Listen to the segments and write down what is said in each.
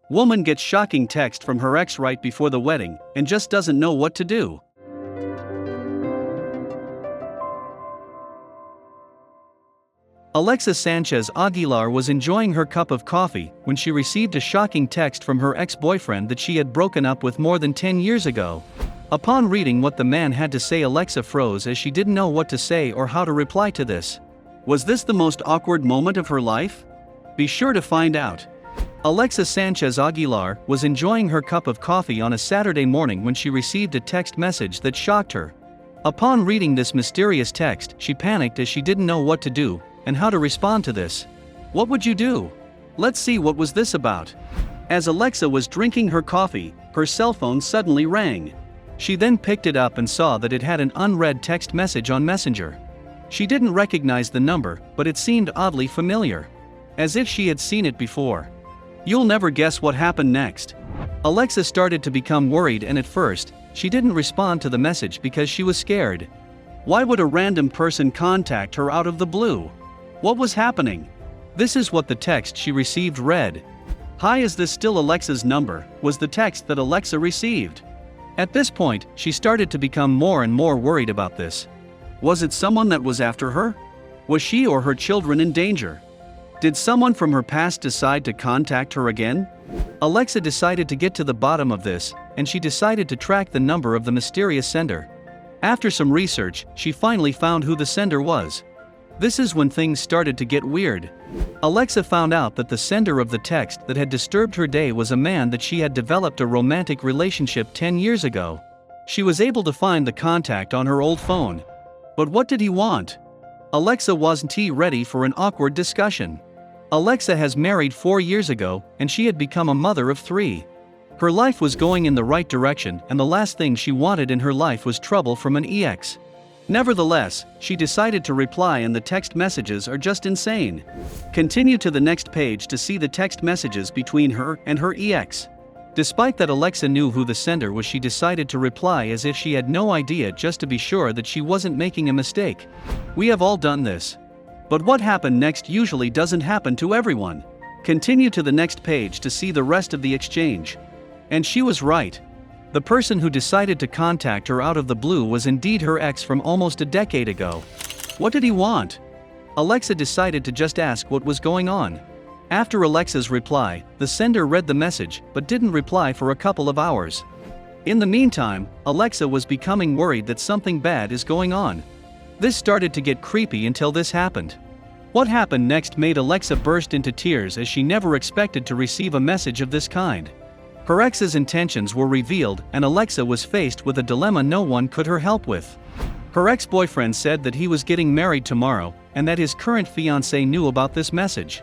Woman gets shocking text from her ex right before the wedding and just doesn't know what to do. Alexa Sanchez Aguilar was enjoying her cup of coffee when she received a shocking text from her ex-boyfriend that she had broken up with more than 10 years ago. Upon reading what the man had to say, Alexa froze as she didn't know what to say or how to reply to this. Was this the most awkward moment of her life? Be sure to find out. Alexa Sanchez Aguilar was enjoying her cup of coffee on a Saturday morning when she received a text message that shocked her. Upon reading this mysterious text, she panicked as she didn't know what to do and how to respond to this. What would you do? Let's see what was this about. As Alexa was drinking her coffee, her cell phone suddenly rang. She then picked it up and saw that it had an unread text message on Messenger. She didn't recognize the number, but it seemed oddly familiar. As if she had seen it before. You'll never guess what happened next. Alexa started to become worried, and at first, she didn't respond to the message because she was scared. Why would a random person contact her out of the blue? What was happening? This is what the text she received read. "Hi, is this still Alexa's number?" was the text that Alexa received. At this point, she started to become more and more worried about this. Was it someone that was after her? Was she or her children in danger? Did someone from her past decide to contact her again? Alexa decided to get to the bottom of this, and she decided to track the number of the mysterious sender. After some research, she finally found who the sender was. This is when things started to get weird. Alexa found out that the sender of the text that had disturbed her day was a man that she had developed a romantic relationship 10 years ago. She was able to find the contact on her old phone. But what did he want? Alexa wasn't ready for an awkward discussion. Alexa has married 4 years ago, and she had become a mother of 3. Her life was going in the right direction, and the last thing she wanted in her life was trouble from an ex. Nevertheless, she decided to reply, and the text messages are just insane. Continue to the next page to see the text messages between her and her ex. Despite that Alexa knew who the sender was, she decided to reply as if she had no idea, just to be sure that she wasn't making a mistake. We have all done this. But what happened next usually doesn't happen to everyone. Continue to the next page to see the rest of the exchange. And she was right. The person who decided to contact her out of the blue was indeed her ex from almost a decade ago. What did he want? Alexa decided to just ask what was going on. After Alexa's reply, the sender read the message but didn't reply for a couple of hours. In the meantime, Alexa was becoming worried that something bad is going on. This started to get creepy until this happened. What happened next made Alexa burst into tears, as she never expected to receive a message of this kind. Her ex's intentions were revealed, and Alexa was faced with a dilemma no one could help with. Her ex-boyfriend said that he was getting married tomorrow, and that his current fiancée knew about this message.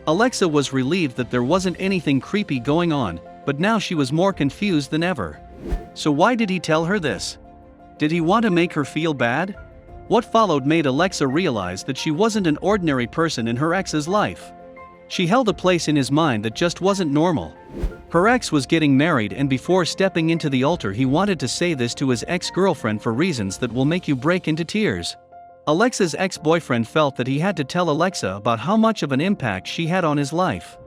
Alexa was relieved that there wasn't anything creepy going on, but now she was more confused than ever. So why did he tell her this? Did he want to make her feel bad? What followed made Alexa realize that she wasn't an ordinary person in her ex's life. She held a place in his mind that just wasn't normal. Her ex was getting married, and before stepping into the altar he wanted to say this to his ex-girlfriend for reasons that will make you break into tears. Alexa's ex-boyfriend felt that he had to tell Alexa about how much of an impact she had on his life.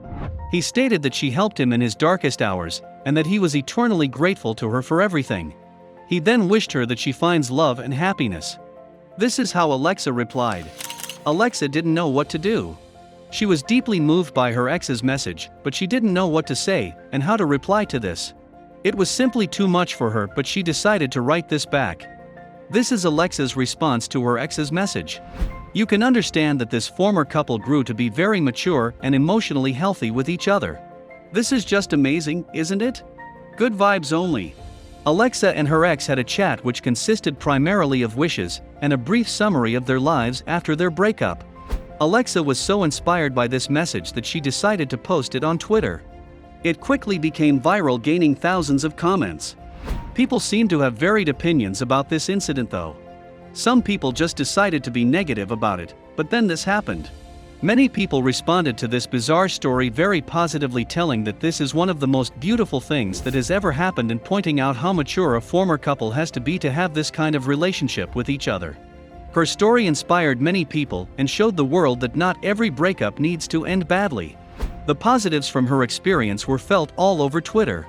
He stated that she helped him in his darkest hours, and that he was eternally grateful to her for everything. He then wished her that she finds love and happiness. This is how Alexa replied. Alexa didn't know what to do. She was deeply moved by her ex's message, but she didn't know what to say and how to reply to this. It was simply too much for her, but she decided to write this back. This is Alexa's response to her ex's message. You can understand that this former couple grew to be very mature and emotionally healthy with each other. This is just amazing, isn't it? Good vibes only. Alexa and her ex had a chat which consisted primarily of wishes and a brief summary of their lives after their breakup. Alexa was so inspired by this message that she decided to post it on Twitter. It quickly became viral, gaining thousands of comments. People seem to have varied opinions about this incident though. Some people just decided to be negative about it, but then this happened. Many people responded to this bizarre story very positively, telling that this is one of the most beautiful things that has ever happened, and pointing out how mature a former couple has to be to have this kind of relationship with each other. Her story inspired many people and showed the world that not every breakup needs to end badly. The positives from her experience were felt all over Twitter.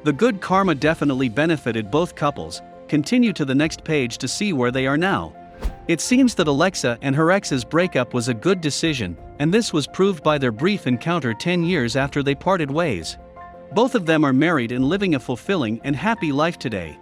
The good karma definitely benefited both couples. Continue to the next page to see where they are now. It seems that Alexa and her ex's breakup was a good decision, and this was proved by their brief encounter 10 years after they parted ways. Both of them are married and living a fulfilling and happy life today.